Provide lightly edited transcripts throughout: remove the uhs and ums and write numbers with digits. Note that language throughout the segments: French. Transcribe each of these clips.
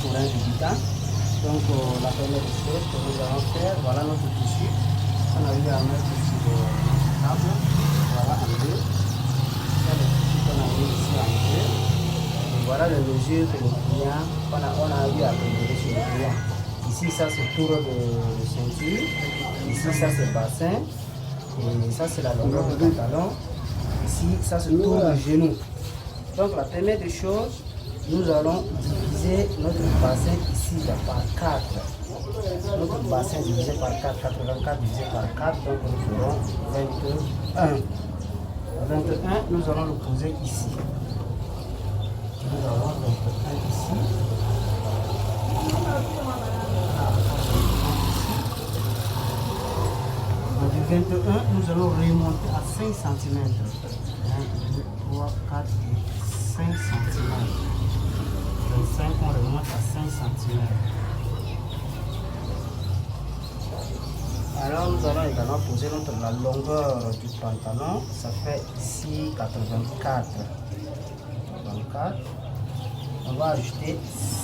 pour un débutant. Donc la première des choses que nous allons faire, voilà notre tissu. On a eu à mettre sur le table. Voilà en deux. C'est le tissu qu'on a mis ici en deux. Et voilà les mesures que le client, on a eu à préparer sur le client. Ici ça c'est tour de ceinture. Ici ça c'est bassin. Et ça c'est la longueur du pantalon. Ici ça c'est tour de genou. Donc la première des choses, nous allons diviser notre bassin ici par 4. Notre bassin divisé par 4, 84 divisé par 4, donc nous ferons 21. 21, nous allons le poser ici. Nous avons 21 ici. Du 21, nous allons remonter à 5 cm. 1, 2, 3, 4 et 5 cm. 25, on remonte à 5 cm. Alors nous allons également poser la longueur du pantalon. Ça fait ici 84. 84. On va ajouter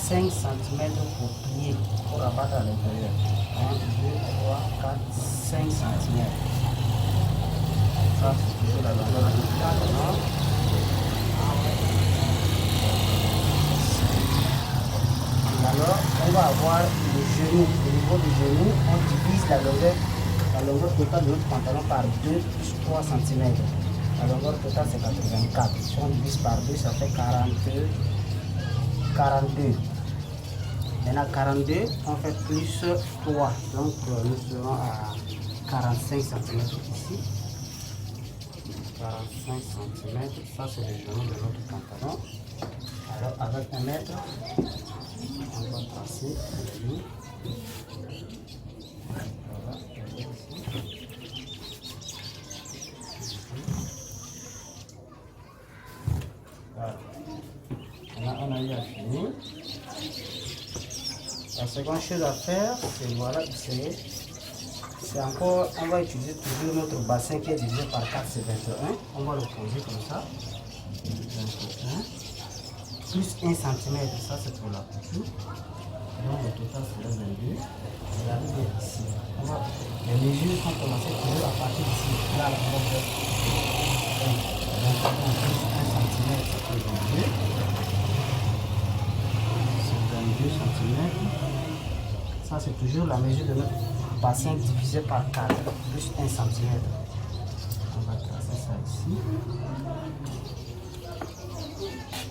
5 cm pour plier, pour abattre à l'intérieur. 1, 2, 3, 4, 5 cm. Ça c'est toujours la longueur du pantalon. Alors, on va avoir le genou. Au niveau du genou, on divise la longueur totale de notre pantalon par 2 plus 3 cm. La longueur totale, c'est 84. Si on divise par 2, ça fait 42. Maintenant, 42, on fait plus 3. Donc, nous serons à 45 cm ici. 45 cm. Ça, c'est le genou de notre pantalon. Alors, avec 1 mètre, on va tracer le genou. Voilà, ici. Voilà. Là, on a eu à finir. La seconde chose à faire, c'est voilà, c'est encore, on va utiliser toujours notre bassin qui est divisé par 4, c'est 21. On va le poser comme ça. 21. Plus 1 cm, ça c'est pour la couture. Donc le total c'est 22. Regardez bien ici. Les mesures sont commencées toujours à partir d'ici. Là, on va faire 1 cm, ça fait 22. C'est 22 cm. Ça c'est toujours la mesure de notre bassin divisé par 4, plus 1 cm. On va tracer ça ici.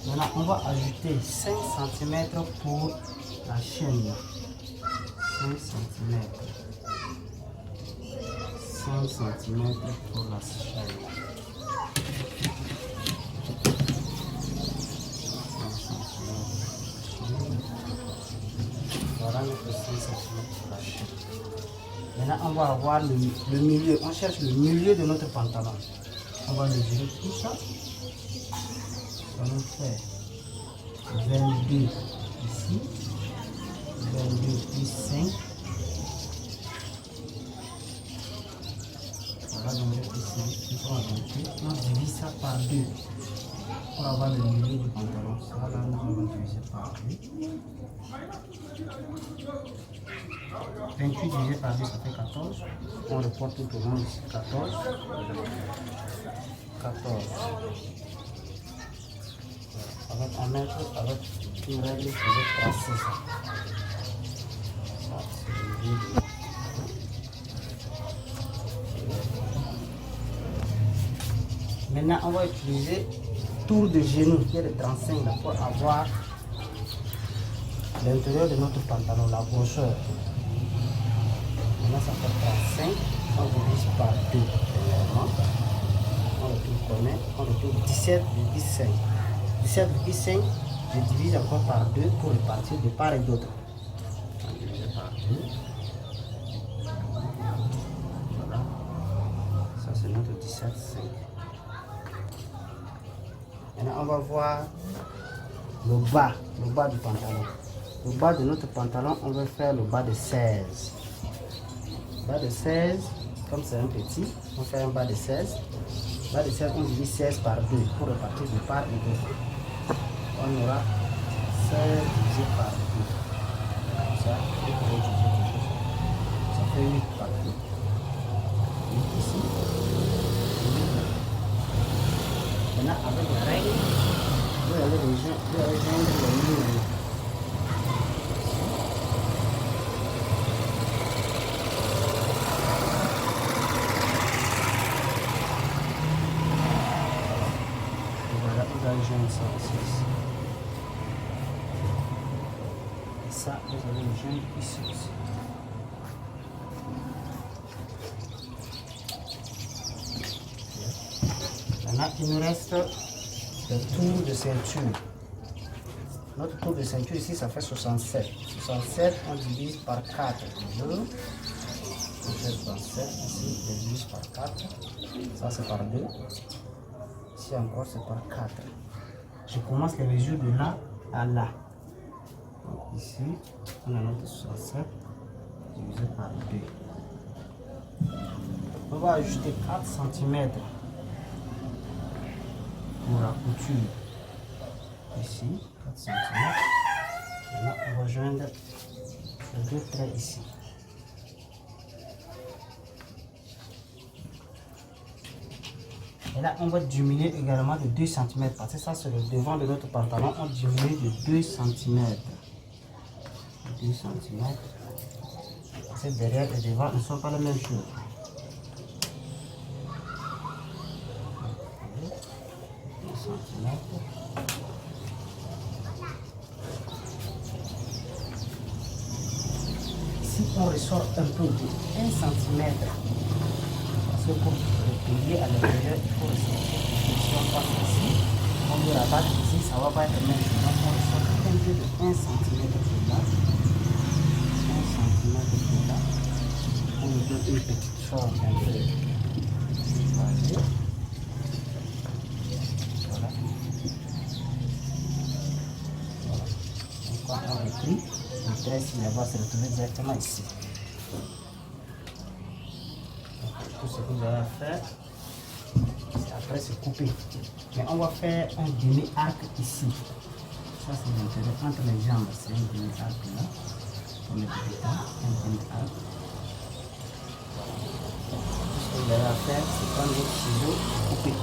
Maintenant, on va ajouter 5 cm pour la chaîne. 5 cm. 5 cm pour la chaîne. 5 cm. Voilà notre 5 cm pour la chaîne. Maintenant, on va avoir le milieu. On cherche le milieu de notre pantalon. On va mesurer tout ça. On va faire 22 ici, 22 plus 5. Voilà, donc plus 5, plus 3, 28. On divise ça par 2 pour avoir le milieu du pantalon. Ça, là, nous allons diviser par 2. 28 divisé par 2, ça fait 14. On reporte tout au long ici, 14. 14. Avec un mètre, avec une règle, je vais tracer ça. Ça, c'est le milieu de... Maintenant, on va utiliser tour de genou qui est de 35 là, pour avoir l'intérieur de notre pantalon, la grosseur. Maintenant, ça fait 35. On divise par 2. On le trouve combien? On le trouve 17,5. 17,5, je divise encore par 2 pour répartir de part et d'autre. On divise par 2. Voilà. Ça, c'est notre 17,5. Maintenant, on va voir le bas du pantalon. Le bas de notre pantalon, on va faire le bas de 16. Bas de 16, comme c'est un petit, on fait un bas de 16. Bas de 16, on divise 16 par 2 pour répartir de part et d'autre. On aura 16 divisé par 2. fais 8 partout. 8 ici. Maintenant, avec la règle, vous allez rejoindre les lignes. Voilà, vous allez joindre ça aussi. Et ça, vous allez le joindre ici aussi. Maintenant, il nous reste le tour de ceinture. Notre tour de ceinture ici, ça fait 67. 67, on divise par 4. 2. On fait 67, ici, on divise par 4. Ça, c'est par 2. Ici encore, c'est par 4. Je commence les mesures de là à là. Donc, ici, on a notre 67 divisé par 2. On va ajouter 4 cm pour la couture. Ici, 4 cm. Maintenant, on va joindre les deux traits ici. Et là, on va diminuer également de 2 cm parce que ça, c'est le devant de notre pantalon. On diminue de 2 cm. 2 cm. Parce que derrière et devant ne sont pas les mêmes choses. 2 cm. Si on ressort un peu de 1 cm, parce que pour replier à l'intérieur, il faut ressortir. Si on passe ici, on veut la battre ici, ça ne va pas être le même chose. Donc on ressort un peu de 1 cm de là. 1 cm de là. On nous donne une petite forme un peu basée. Voilà. Voilà. Donc quand on replie, le trait ici, il va se retrouver directement ici. Tout ce que vous allez faire, c'est après se couper. Mais on va faire un demi-arc ici. Ça, c'est l'intérêt entre les jambes. C'est un demi-arc là. On met tout ça, un demi-arc. Tout ce que vous allez faire, c'est prendre votre ciseau et couper.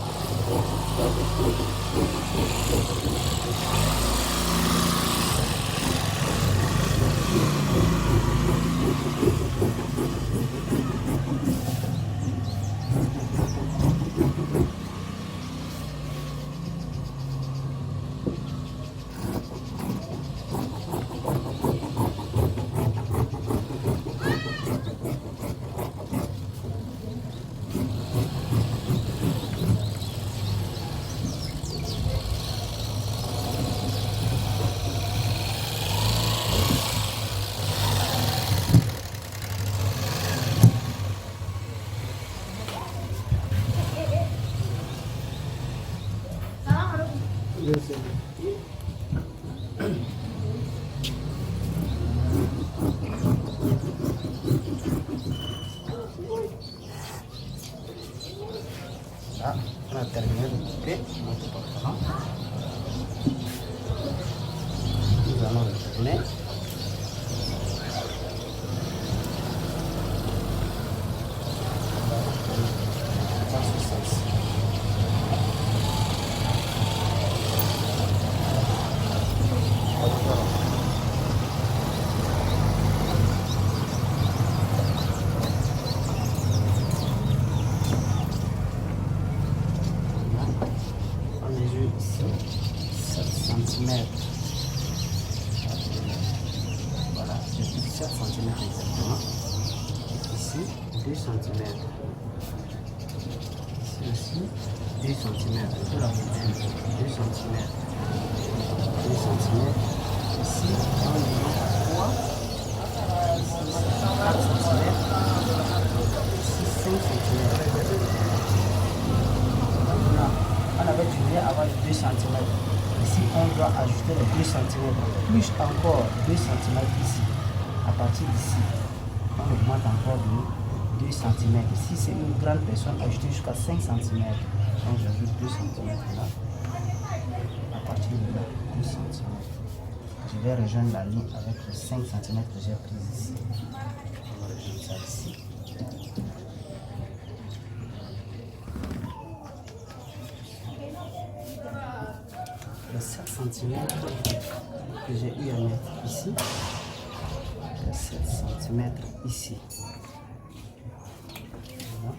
Là, on a terminé de couper notre pantalon. Nous allons le tourner. Ici, 7 cm. Voilà, je pique 7 cm exactement. Ici, 2 cm. Ici aussi, 2 cm. Pour la couture, 2 cm. 2 cm. Ici, on est à 3. Ici, 4 cm. Ici, 5 cm. On avait terminé avant les 2 cm. Ici, on doit ajouter les 2 cm. Plus encore 2 cm ici. À partir d'ici, on augmente encore de 2 cm. Si c'est une grande personne, ajouter jusqu'à 5 cm. Donc, j'ajoute 2 cm là. À partir de là, 2 cm. Je vais rejoindre la ligne avec les 5 cm que j'ai pris ici. On va rejoindre ça ici. Les 7 cm que j'ai eu à mettre ici. Les 7 cm ici. Voilà.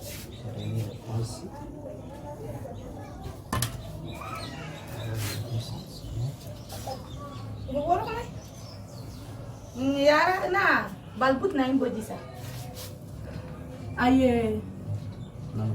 J'ai remis le point ici. Yara na balbut na imbo disa. Aye. Non,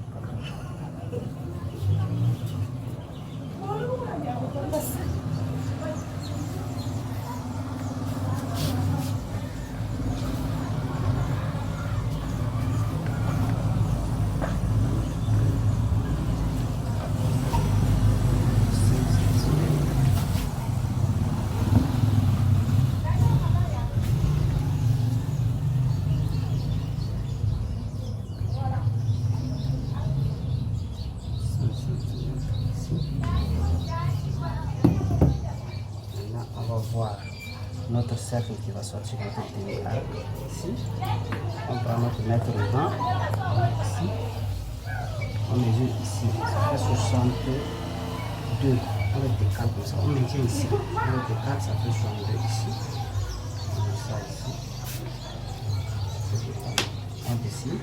notre cercle qui va sortir notre demi arc ici. On prend notre mètre devant ici. On mesure ici, ça fait 62. On le décale comme ça, on maintient ici. On le décale, ça fait 62 ici. On met ça ici. On dessine.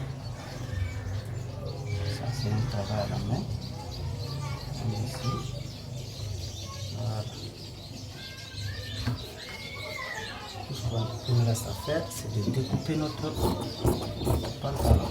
Ça c'est un travail à la main. On met ici. Voilà. Tout ce qu'il nous reste à faire, c'est de découper notre pantalon.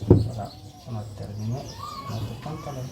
Voilà, on a terminé notre pantalon.